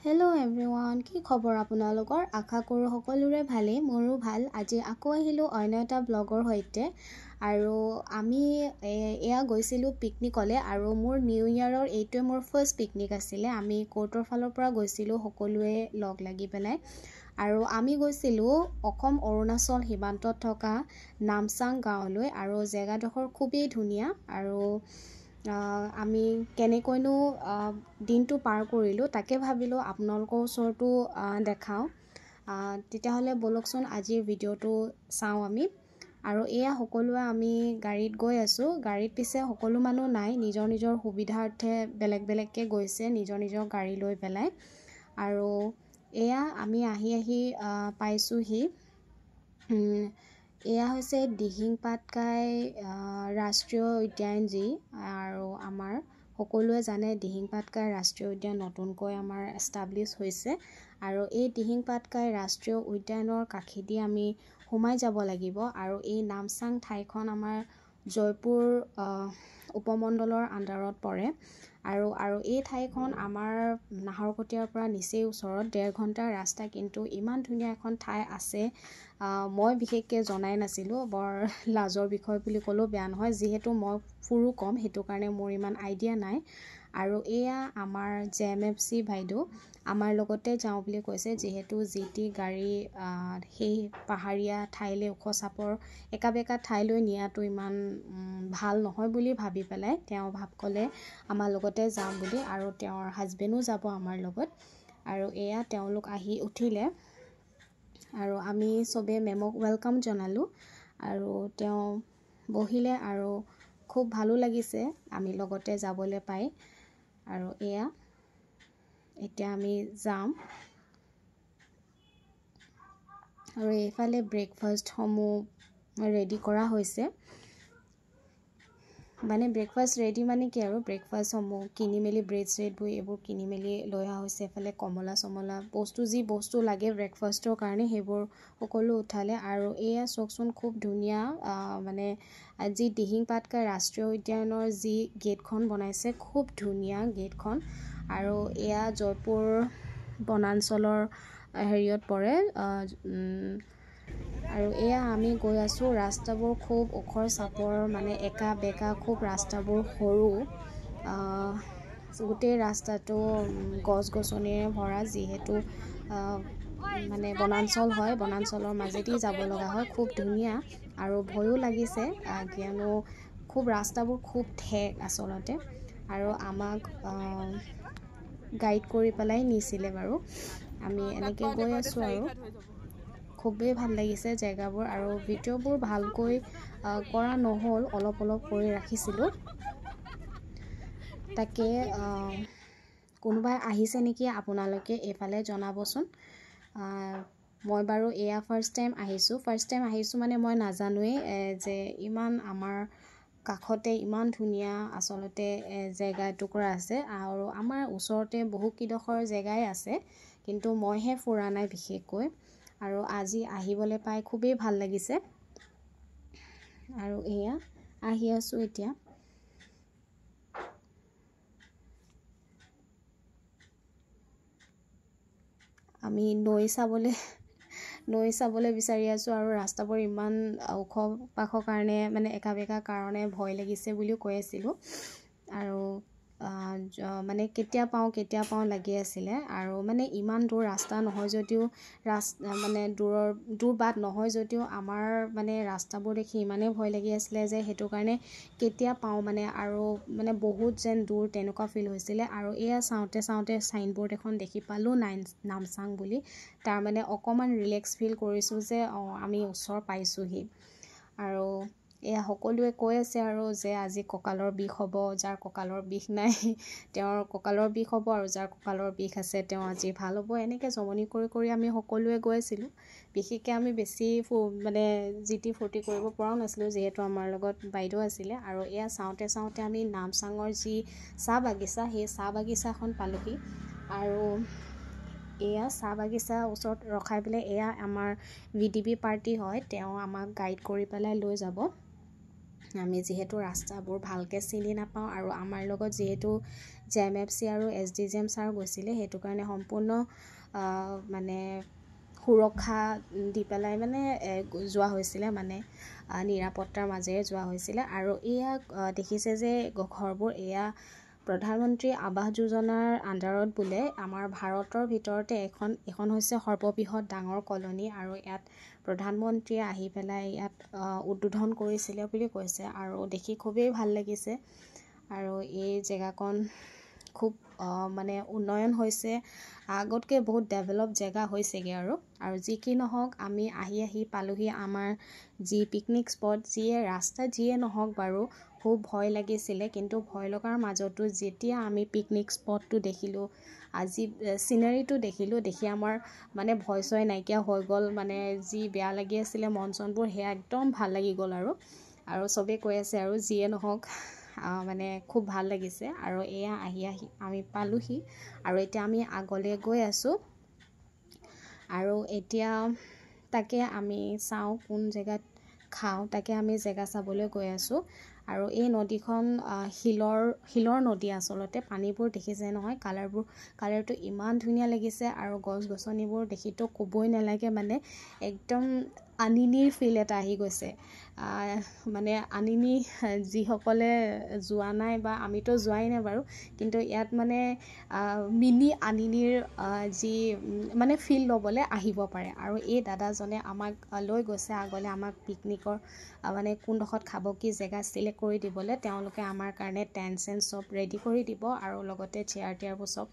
Hello' everyone, কি খবৰ আপোনালোকৰ? আশা কৰোঁ সকলোৰে ভালেই, মোৰো ভাল। আজি আকৌ আহিলোঁ অন্য এটা ব্লগৰ সৈতে। আৰু আমি এয়া গৈছিলোঁ পিকনিকলৈ, আৰু মোৰ নিউ ইয়েৰৰ এইটোৱে মোৰ ফাৰ্ষ্ট পিকনিক আছিলে। আমি কোৰ্টৰ ফালৰ পৰা গৈছিলোঁ সকলোৱে লগ লাগি পেলাই। আৰু আমি গৈছিলোঁ অসম অৰুণাচল সীমান্তত থকা নামচাং গাঁৱলৈ, আৰু জেগাডোখৰ খুবেই ধুনীয়া। আৰু আমি কেনেকৈনো দিনটো পাৰ কৰিলোঁ তাকে ভাবিলোঁ আপোনালোকৰ ওচৰতো দেখাওঁ। তেতিয়াহ'লে ব'লকচোন আজিৰ ভিডিঅ'টো চাওঁ আমি। আৰু এয়া সকলোৱে আমি গাড়ীত গৈ আছোঁ। গাড়ীত পিছে সকলো মানুহ নাই, নিজৰ নিজৰ সুবিধাৰ্থে বেলেগ বেলেগকৈ গৈছে নিজৰ নিজৰ গাড়ী লৈ পেলাই। আৰু এয়া আমি আহি পাইছোঁহি। এয়া হৈছে দিহিং পাটকাই ৰাষ্ট্ৰীয় উদ্যান যি, আৰু আমাৰ সকলোৱে জানে দিহিং পাটকাই ৰাষ্ট্ৰীয় উদ্যান নতুনকৈ আমাৰ এষ্টাব্লিছ হৈছে। আৰু এই দিহিং পাটকাই ৰাষ্ট্ৰীয় উদ্যানৰ কাষেদি আমি সোমাই যাব লাগিব। আৰু এই নামচাং ঠাইখন আমাৰ জয়পুৰ উপমণ্ডলৰ আণ্ডাৰত পৰে। আৰু এই ঠাইখন আমাৰ নাহৰকটীয়াৰ পৰা নিচেই ওচৰত, 1.5 ঘণ্টাৰ ৰাস্তা। কিন্তু ইমান ধুনীয়া এখন ঠাই আছে মই বিশেষকৈ জনাই নাছিলোঁ। বৰ লাজৰ বিষয় বুলি ক'লেও বেয়া নহয়, যিহেতু মই ফুৰো কম, সেইটো কাৰণে মোৰ ইমান আইডিয়া নাই। আৰু এয়া আমাৰ JMFC বাইদেউ আমাৰ লগতে যাওঁ বুলি কৈছে, যিহেতু GT গাড়ী সেই পাহাৰীয়া ঠাইলৈ, ওখ চাপৰ একা বেকা ঠাইলৈ নিয়াটো ইমান ভাল নহয় বুলি ভাবি পেলাই তেওঁ ক'লে আমাৰ লগতে যাওঁ বুলি। আৰু তেওঁৰ হাজবেণ্ডো যাব আমাৰ লগত। আৰু এয়া তেওঁলোক আহি উঠিলে, আৰু আমি চবেই মেমক ৱেলকাম জনালোঁ। আৰু তেওঁ বহিলে, আৰু খুব ভালো লাগিছে আমি লগতে যাবলৈ পাই। আৰু এয়া এতিয়া আমি যাম। আৰু এইফালে ব্ৰেকফাষ্টসমূহ ৰেডি কৰা হৈছে। মানে ব্ৰেকফাষ্ট ৰেডি মানে কি আৰু ব্ৰেকফাষ্টসমূহ কিনি মেলি, ব্ৰেড চেডবোৰ এইবোৰ কিনি মেলি লৈ অহা হৈছে। এইফালে কমলা চমলা যি বস্তু লাগে ব্ৰেকফাষ্টৰ কাৰণে সেইবোৰ সকলো উঠালে। আৰু এয়া চাওকচোন, খুব ধুনীয়া মানে যি দিহিং পাটকাই ৰাষ্ট্ৰীয় উদ্যানৰ যি গেটখন বনাইছে, খুব ধুনীয়া গেটখন। আৰু এয়া জয়পুৰ বনাঞ্চলৰ হেৰিয়ত পৰে। আৰু এয়া আমি গৈ আছোঁ। ৰাস্তাবোৰ খুব ওখৰ চাপৰ, মানে একা বেকা, খুব ৰাস্তাবোৰ সৰু। গোটেই ৰাস্তাটো গছ গছনিৰে ভৰা, যিহেতু মানে বনাঞ্চল হয়, বনাঞ্চলৰ মাজেদি যাব লগা হয়। খুব ধুনীয়া, আৰু ভয়ো লাগিছে কিয়নো খুব ৰাস্তাবোৰ খুব ঠেক আচলতে। আৰু আমাক গাইড কৰি পেলাই নিছিলে বাৰু। আমি এনেকৈ গৈ আছোঁ, আৰু খুবেই ভাল লাগিছে জেগাবোৰ। আৰু ভিডিঅ'বোৰ ভালকৈ কৰা নহ'ল, অলপ কৰি ৰাখিছিলোঁ। তাকে কোনোবাই আহিছে নেকি আপোনালোকে এইফালে জনাবচোন। মই বাৰু এয়া ফাৰ্ষ্ট টাইম আহিছোঁ মানে মই নাজানোৱেই যে ইমান আমাৰ কাষতে ইমান ধুনীয়া আচলতে জেগা এটুকুৰা আছে। আৰু আমাৰ ওচৰতে বহুকেইডোখৰ জেগাই আছে, কিন্তু মইহে ফুৰা নাই বিশেষকৈ। আৰু আজি আহিবলৈ পাই খুবেই ভাল লাগিছে। আৰু এয়া আহি আছোঁ এতিয়া। আমি নৈ চাবলৈ বিচাৰি আছোঁ। আৰু ৰাস্তাবোৰ ইমান ওখ পাখৰ কাৰণে, মানে একা বেকা কাৰণে ভয় লাগিছে বুলিও কৈ আছিলোঁ। আৰু মানে কেতিয়া পাওঁ লাগি আছিলে। আৰু মানে ইমান দূৰ ৰাস্তা নহয় যদিও, মানে দূৰ বাট নহয় যদিও আমাৰ মানে ৰাস্তাবোৰ দেখি ইমানেই ভয় লাগি আছিলে যে সেইটো কাৰণে কেতিয়া পাওঁ মানে, আৰু মানে বহুত যেন দূৰ তেনেকুৱা ফিল হৈছিলে। আৰু এয়া চাওঁতে চাইনবোৰ্ড এখন দেখি পালোঁ নামচাং বুলি। তাৰমানে অকণমান ৰিলেক্স ফিল কৰিছোঁ যে আমি ওচৰ পাইছোঁহি। আৰু এয়া সকলোৱে কৈ আছে আৰু যে আজি কঁকালৰ বিষ হ'ব, যাৰ কঁকালৰ বিষ নাই তেওঁৰ কঁকালৰ বিষ হ'ব, আৰু যাৰ কঁকালৰ বিষ আছে তেওঁ আজি ভাল হ'ব। এনেকৈ জমনি কৰি আমি সকলোৱে গৈ আছিলোঁ। বিশেষকৈ আমি বেছি মানে ফূৰ্তি কৰিব পৰাও নাছিলোঁ, যিহেতু আমাৰ লগত বাইদেউ আছিলে। আৰু এয়া চাওঁতে আমি নামচাঙৰ যি চাহ বাগিচা, সেই চাহ বাগিচাখন পালোঁহি। আৰু এয়া চাহ বাগিচাৰ ওচৰত ৰখাই পেলাই, এয়া আমাৰ VDP পাৰ্টি হয়, তেওঁ আমাক গাইড কৰি পেলাই লৈ যাব। আমি যিহেতু ৰাস্তাবোৰ ভালকৈ চিনি নাপাওঁ আৰু আমাৰ লগত যিহেতু JMFC আৰু SDGM ছাৰ গৈছিলে, সেইটো কাৰণে সম্পূৰ্ণ মানে সুৰক্ষা দি পেলাই মানে যোৱা হৈছিলে, মানে নিৰাপত্তাৰ মাজেৰে যোৱা হৈছিলে। আৰু এয়া দেখিছে যে ঘৰবোৰ এয়া প্ৰধানমন্ত্ৰী আৱাস যোজনাৰ আণ্ডাৰত বোলে আমাৰ ভাৰতৰ ভিতৰতে এখন হৈছে সৰ্ববৃহৎ ডাঙৰ কলনী, আৰু ইয়াত প্ৰধানমন্ত্ৰীয়ে আহি পেলাই ইয়াত উদ্বোধন কৰিছিলে বুলি কৈছে, আৰু দেখি খুবেই ভাল লাগিছে। আৰু এই জেগাকণ খুব মানে উন্নয়ন হৈছে, আগতকৈ বহুত ডেভেলপ জেগা হৈছেগৈ। আৰু যি কি নহওক আমি আহি পালোহি আমাৰ যি পিকনিক স্পট, যিয়ে ৰাস্তা যিয়ে নহওক বাৰু খুব ভয় লাগিছিলে, কিন্তু ভয় লগাৰ মাজতো যেতিয়া আমি পিকনিক স্পটটো দেখিলোঁ, আজি চিনাৰীটো দেখিলোঁ, দেখি আমাৰ মানে ভয় চয় নাইকিয়া হৈ গ'ল। মানে যি বেয়া লাগি আছিলে মন চনবোৰ, সেয়া একদম ভাল লাগি গ'ল। আৰু চবেই কৈ আছে আৰু যিয়ে নহওক মানে খুব ভাল লাগিছে। আৰু এয়া আহি আমি পালোহি, আৰু এতিয়া আমি আগলৈ গৈ আছোঁ। আৰু এতিয়া তাকে আমি চাওঁ কোন জেগাত খাওঁ, তাকে আমি জেগা চাবলৈ গৈ আছোঁ। আৰু এই নদীখন শিলৰ নদী আচলতে, পানীবোৰ দেখিছে নহয়, কালাৰটো ইমান ধুনীয়া লাগিছে। আৰু গছ গছনিবোৰ দেখিতো ক'বই নালাগে, মানে একদম আনিনীৰ ফিল এটা আহি গৈছে। মানে আনিনী যিসকলে যোৱা নাই বা আমিতো যোৱাই নাই বাৰু, কিন্তু ইয়াত মানে মিনি আনিনীৰ যি মানে ফিল ল'বলৈ আহিব পাৰে। আৰু এই দাদাজনে আমাক লৈ গৈছে আগলৈ, আমাক পিকনিকৰ মানে কোনডোখৰত খাব, কি জেগা চিলেক্ট কৰি দিবলৈ তেওঁলোকে আমাৰ কাৰণে টেণ্ট চেণ্ট চব ৰেডি কৰি দিব, আৰু লগতে চেয়াৰ টেয়াৰবোৰ চব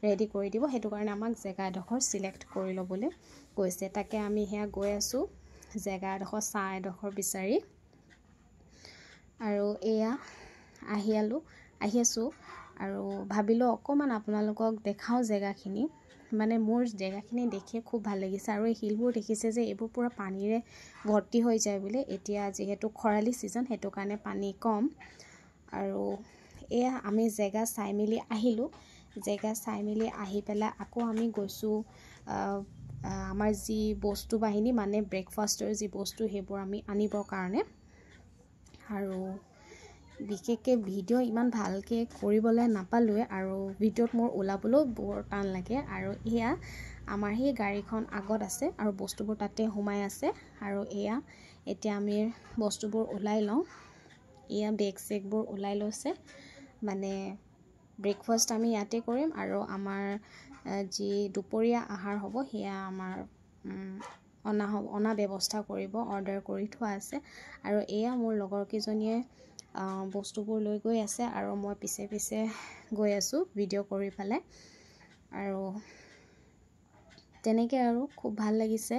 ৰেডি কৰি দিব। সেইটো কাৰণে আমাক জেগা এডোখৰ চিলেক্ট কৰি ল'বলৈ কৈছে। তাকে আমি সেয়া গৈ আছোঁ জেগা এডোখৰ, ছাঁ এডোখৰ বিচাৰি। আৰু এয়া আহি আছোঁ, আৰু ভাবিলোঁ অকণমান আপোনালোকক দেখাওঁ জেগাখিনি। মানে মোৰ জেগাখিনি দেখিয়ে খুব ভাল লাগিছে। আৰু এই শিলবোৰ দেখিছে যে এইবোৰ পূৰা পানীৰে ভৰ্তি হৈ যায় বোলে, এতিয়া যিহেতু খৰালি ছিজন, সেইটো কাৰণে পানী কম। আৰু এয়া আমি জেগা চাই মেলি আহিলোঁ। জেগা চাই মেলি আহি পেলাই আকৌ আমি গৈছোঁ আমাৰ যি বস্তু বাহিনী, মানে ব্ৰেকফাষ্টৰ যি বস্তু, সেইবোৰ আমি আনিবৰ কাৰণে। আৰু বিশেষকৈ ভিডিঅ' ইমান ভালকৈ কৰিবলৈ নাপালোৱে, আৰু ভিডিঅ'ত মোৰ ওলাবলৈও বৰ টান লাগে। আৰু এয়া আমাৰ সেই গাড়ীখন আগত আছে, আৰু বস্তুবোৰ তাতে সোমাই আছে। আৰু এয়া এতিয়া আমি বস্তুবোৰ ওলাই লওঁ। এয়া বেগ চেগবোৰ ওলাই লৈছে, মানে ব্ৰেকফাষ্ট আমি ইয়াতে কৰিম, আৰু আমাৰ যি দুপৰীয়া আহাৰ হ'ব সেয়া আমাৰ অনা ব্যৱস্থা কৰিব, অৰ্ডাৰ কৰি থোৱা আছে। আৰু এয়া মোৰ লগৰকেইজনীয়ে বস্তুবোৰ লৈ গৈ আছে, আৰু মই পিছে পিছে গৈ আছোঁ ভিডিঅ' কৰি পেলাই। আৰু তেনেকৈ আৰু খুব ভাল লাগিছে।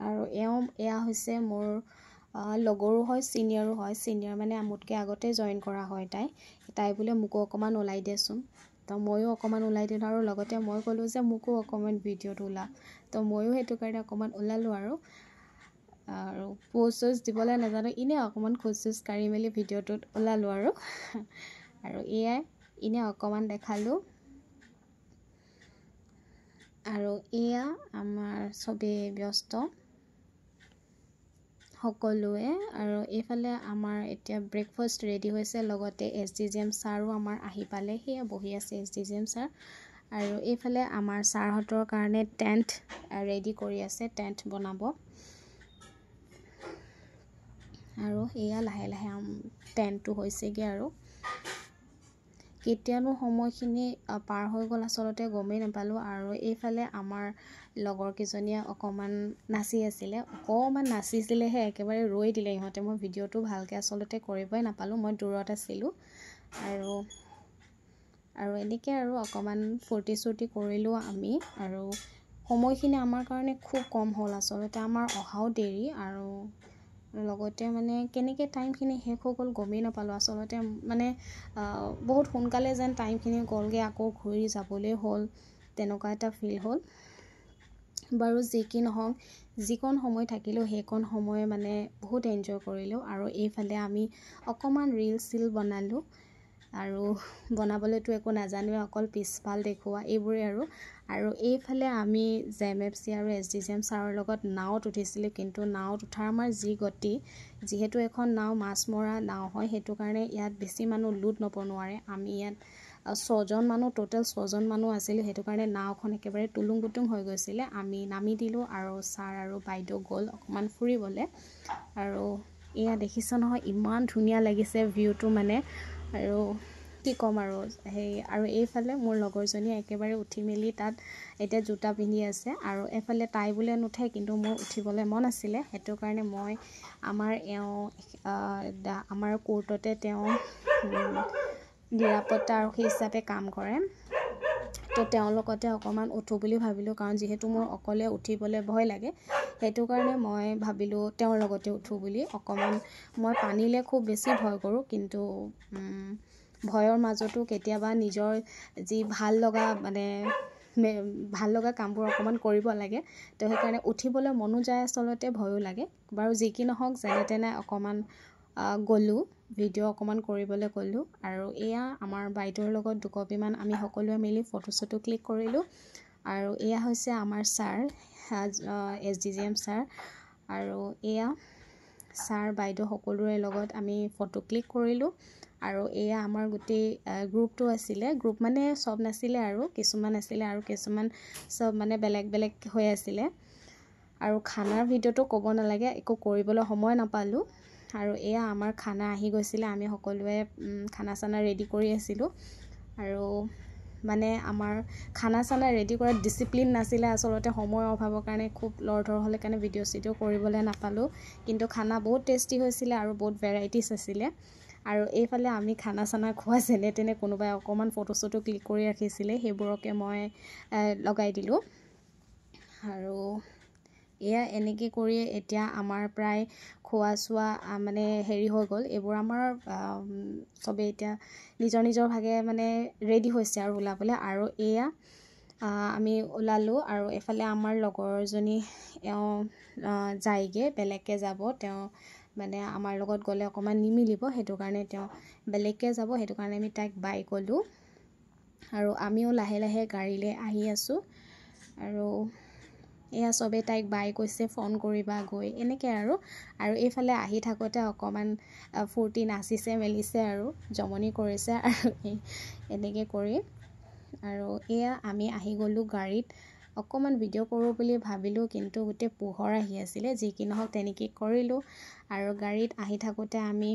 আৰু এয়া হৈছে মোৰ লগৰো হয়, ছিনিয়ৰো হয়। ছিনিয়ৰ মানে মোতকৈ আগতে জইন কৰা হয় তাই বোলে মোকো অকণমান ওলাই দিয়েচোন, তো ময়ো অকণমান ওলাই দিলোঁ। আৰু লগতে মই ক'লোঁ যে মোকো অকণমান ভিডিঅ'ত ওলা, তো ময়ো সেইটো কাৰণে অকণমান ওলালোঁ। আৰু প'জ চ'জ দিবলৈ নাজানো, এনেই অকণমান খোজ চোজ কাঢ়ি মেলি ভিডিঅ'টোত ওলালোঁ। আৰু এয়াই এনেই অকণমান দেখালোঁ। আৰু এয়া আমাৰ চবেই ব্যস্ত সকলোৱে। আৰু এইফালে আমাৰ এতিয়া ব্ৰেকফাষ্ট ৰেডি হৈছে, লগতে SDGM ছাৰো আমাৰ আহি পালে, সেয়া বহি আছে SDGM ছাৰ। আৰু এইফালে আমাৰ ছাৰহঁতৰ কাৰণে টেণ্ট ৰেডি কৰি আছে, টেণ্ট বনাব। আৰু এয়া লাহে লাহে টেণ্টটো হৈছেগৈ। আৰু কেতিয়ানো সময়খিনি পাৰ হৈ গ'ল আচলতে গমেই নাপালোঁ। আৰু এইফালে আমাৰ লগৰকেইজনীয়ে অকণমান নাচি আছিলে, অকণমান নাচিছিলেহে, একেবাৰে ৰৈ দিলে ইহঁতে। মই ভিডিঅ'টো ভালকৈ আচলতে কৰিবই নাপালোঁ, মই দূৰত আছিলোঁ। আৰু এনেকৈ আৰু অকণমান ফূৰ্তি চূৰ্তি কৰিলোঁ আমি। আৰু সময়খিনি আমাৰ কাৰণে খুব কম হ'ল আচলতে, আমাৰ অহাও দেৰি। আৰু লগতে মানে কেনেকৈ টাইমখিনি শেষ হৈ গ'ল গমেই নাপালোঁ আচলতে। মানে বহুত সোনকালে যেন টাইমখিনি গ'লগৈ, আকৌ ঘূৰি যাবলৈ হ'ল, তেনেকুৱা এটা ফিল হ'ল। বাৰু যি কি নহওক, যিকণ সময় থাকিলেও সেইকণ সময় মানে বহুত এনজয় কৰিলোঁ। আৰু এইফালে আমি অকণমান ৰীল চিল বনালোঁ। আৰু বনাবলৈতো একো নাজানোৱে, অকল পিছফাল দেখুওৱা এইবোৰেই আৰু এইফালে আমি JMFC আৰু SDGM ছাৰৰ লগত নাৱত উঠিছিলোঁ। কিন্তু নাৱত উঠাৰ আমাৰ যি গতি, যিহেতু এখন নাও মাছ মৰা নাও হয়, সেইটো কাৰণে ইয়াত বেছি মানুহ লোড ল'ব নোৱাৰে। আমি ইয়াত 6জন মানুহ, টোটেল 6জন মানুহ আছিলোঁ। সেইটো কাৰণে নাওখন একেবাৰে টুলুং বুটুং হৈ গৈছিলে। আমি নামি দিলোঁ আৰু ছাৰ আৰু বাইদেউ গ'ল অকণমান ফুৰিবলৈ। আৰু এয়া দেখিছ নহয়, ইমান ধুনীয়া লাগিছে ভিউটো মানে, আৰু কি ক'ম আৰু এইফালে মোৰ লগৰজনীয়ে একেবাৰে উঠি মেলি তাত এতিয়া জোতা পিন্ধি আছে। আৰু এফালে তাই বোলে নুঠে, কিন্তু মোৰ উঠিবলৈ মন আছিলে। সেইটো কাৰণে মই আমাৰ কোৰ্টতে তেওঁ নিৰাপত্তা আৰক্ষী হিচাপে কাম কৰে, তো তেওঁৰ লগতে অকণমান উঠোঁ বুলি ভাবিলোঁ। কাৰণ যিহেতু মোৰ অকলে উঠিবলৈ ভয় লাগে, সেইটো কাৰণে মই ভাবিলোঁ তেওঁৰ লগতে উঠোঁ বুলি। অকণমান মই পানীলৈ খুব বেছি ভয় কৰোঁ, কিন্তু ভয়ৰ মাজতো কেতিয়াবা নিজৰ যি ভাল লগা কামবোৰ অকণমান কৰিব লাগে। তো সেইকাৰণে উঠিবলৈ মনো যায়, আচলতে ভয়ো লাগে। বাৰু যি কি নহওক, যেনে তেনে অকণমান গ'লোঁ, ভিডিঅ' অকণমান কৰিবলৈ গ'লোঁ। আৰু এয়া আমাৰ বাইদেউৰ লগত দুকপিমান আমি সকলোৱে মিলি ফটো চটো ক্লিক কৰিলোঁ। আৰু এয়া হৈছে আমাৰ ছাৰ, SDGM ছাৰ। আৰু এয়া ছাৰ বাইদেউ সকলোৰে লগত আমি ফটো ক্লিক কৰিলোঁ। আৰু এয়া আমাৰ গোটেই গ্ৰুপটো আছিলে। গ্ৰুপ মানে চব নাছিলে, আৰু কিছুমান আছিলে আৰু কিছুমান চব মানে বেলেগ বেলেগ হৈ আছিলে। আৰু খানাৰ ভিডিঅ'টো ক'ব নালাগে, একো কৰিবলৈ সময় নাপালোঁ। আৰু এয়া আমাৰ খানা আহি গৈছিলে। আমি সকলোৱে খানা চানা ৰেডি কৰি আছিলোঁ। আৰু মানে আমাৰ খানা চানা ৰেডি কৰাত ডিচিপ্লিন নাছিলে আচলতে, সময়ৰ অভাৱৰ কাৰণে খুব লৰধৰ হ'লে কাৰণে ভিডিঅ' চিডিঅ' কৰিবলৈ নাপালোঁ। কিন্তু খানা বহুত টেষ্টি হৈছিলে আৰু বহুত ভেৰাইটিছ আছিলে। আৰু এইফালে আমি খানা চানা খোৱা যেনে তেনে কোনোবাই অকণমান ফটো চটো ক্লিক কৰি ৰাখিছিলে, সেইবোৰকে মই লগাই দিলোঁ। আৰু এয়া এনেকৈ কৰি এতিয়া আমাৰ প্ৰায় খোৱা চোৱা মানে হেৰি হৈ গ'ল। এইবোৰ আমাৰ চবেই এতিয়া নিজৰ নিজৰ ভাগে মানে ৰেডি হৈছে আৰু ওলাবলৈ। আৰু এয়া আমি ওলালোঁ। আৰু এফালে আমাৰ লগৰজনী যায়গৈ, বেলেগকৈ যাব। তেওঁ মানে আমাৰ লগত গ'লে অকণমান নিমিলিব, সেইটো কাৰণে তেওঁ বেলেগকৈ যাব। সেইটো কাৰণে আমি তাইক বাই ক'লোঁ। আৰু আমিও লাহে লাহে গাড়ীলৈ আহি আছোঁ। আৰু এয়া চবেই তাইক বাই কৈছে, ফোন কৰিবা গৈ, এনেকৈ আৰু এইফালে আহি থাকোঁতে অকণমান ফূৰ্তি নাচিছে মেলিছে আৰু জমনি কৰিছে আৰু এনেকৈ কৰি। আৰু এয়া আমি আহি গ'লোঁ গাড়ীত। অকণমান ভিডিঅ' কৰোঁ বুলি ভাবিলোঁ, কিন্তু গোটেই পোহৰ আহি আছিলে। যি কি নহওক তেনেকৈ কৰিলোঁ। আৰু গাড়ীত আহি থাকোঁতে আমি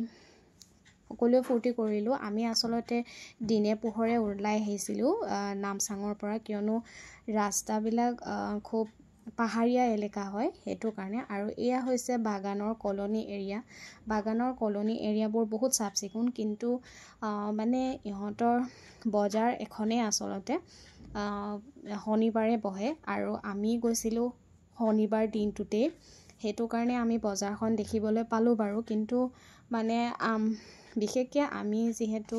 সকলোৱে ফূৰ্তি কৰিলোঁ। আমি আচলতে দিনে পোহৰে ওলাই আহিছিলোঁ নামচাঙৰ পৰা, কিয়নো ৰাস্তাবিলাক খুব পাহাৰীয়া এলেকা হয়, সেইটো কাৰণে। আৰু এয়া হৈছে বাগানৰ কলনী এৰিয়া। বাগানৰ কলনী এৰিয়াবোৰ বহুত চাফ চিকুণ, কিন্তু মানে ইহঁতৰ বজাৰ এখনেই আচলতে শনিবাৰে বহে। আৰু আমি গৈছিলোঁ শনিবাৰ দিনটোতেই, সেইটো কাৰণে আমি বজাৰখন দেখিবলৈ পালোঁ বাৰু। কিন্তু মানে বিশেষকৈ আমি যিহেতু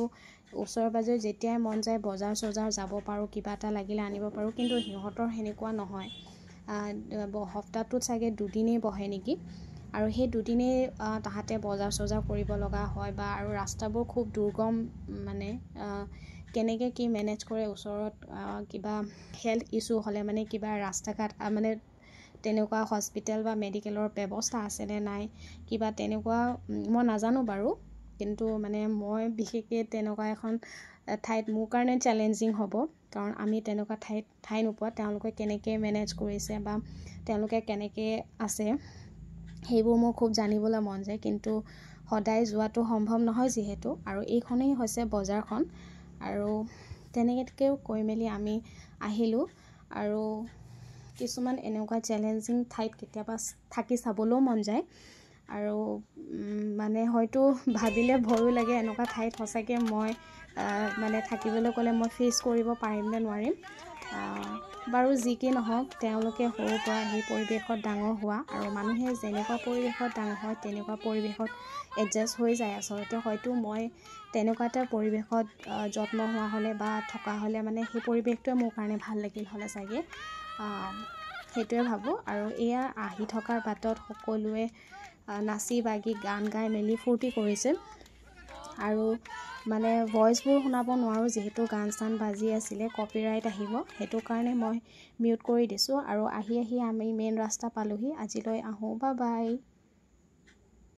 ওচৰে পাঁজৰে যেতিয়াই মন যায় বজাৰ চজাৰ যাব পাৰোঁ, কিবা এটা লাগিলে আনিব পাৰোঁ। কিন্তু সিহঁতৰ সেনেকুৱা নহয়। সপ্তাহটোত চাগে 2 দিনেই বহে নেকি। আৰু সেই 2 দিনেই তাহাঁতে বজাৰ চজাৰ কৰিব লগা হয়। আৰু ৰাস্তাবোৰ খুব দুৰ্গম, মানে কেনেকৈ কি মেনেজ কৰে। ওচৰত কিবা হেল্থ ইছ্যু হ'লে মানে কিবা ৰাস্তা ঘাট মানে তেনেকুৱা হস্পিটেল বা মেডিকেলৰ ব্যৱস্থা আছেনে নাই, কিবা তেনেকুৱা মই নাজানো বাৰু। কিন্তু মানে মই বিশেষকৈ তেনেকুৱা এখন ঠাইত মোৰ কাৰণে চেলেঞ্জিং হ'ব, কাৰণ আমি তেনেকুৱা ঠাই নোপোৱা। তেওঁলোকে কেনেকৈ মেনেজ কৰিছে বা তেওঁলোকে কেনেকৈ আছে, সেইবোৰ মোৰ খুব জানিবলৈ মন যায়। কিন্তু সদায় যোৱাটো সম্ভৱ নহয় যিহেতু। আৰু এইখনেই হৈছে বজাৰখন। আৰু তেনেকৈও কৈ মেলি আমি আহিলোঁ। আৰু কিছুমান এনেকুৱা চেলেঞ্জিং ঠাইত কেতিয়াবা থাকি চাবলৈও মন যায়। আৰু মানে হয়তো ভাবিলে ভয়ো লাগে, এনেকুৱা ঠাইত সঁচাকৈ মই মানে থাকিবলৈ গ'লে মই ফেচ কৰিব পাৰিম নে নোৱাৰিম। বাৰু যি কি নহওক, তেওঁলোকে সৰুৰ পৰা সেই পৰিৱেশত ডাঙৰ হোৱা, আৰু মানুহে যেনেকুৱা পৰিৱেশত ডাঙৰ হয় তেনেকুৱা পৰিৱেশত এডজাষ্ট হৈ যায় আচলতে। হয়তো মই তেনেকুৱা এটা পৰিৱেশত জন্ম হোৱা হ'লে বা থকা হ'লে মানে সেই পৰিৱেশটোৱে মোৰ কাৰণে ভাল লাগিল হ'লে চাগে, সেইটোৱে ভাবোঁ। আৰু এয়া আহি থকাৰ বাটত সকলোৱে নাচি বাগি গান গাই মেলি ফূৰ্তি কৰিছিল। আৰু মানে ভইচবোৰ শুনাব নোৱাৰোঁ যিহেতু গান চান বাজি আছিলে, কপিৰাইট আহিব, সেইটো কাৰণে মই মিউট কৰি দিছোঁ। আৰু আহি আমি মেইন ৰাস্তা পালোহি। আজিলৈ আহোঁ, বাই বাই।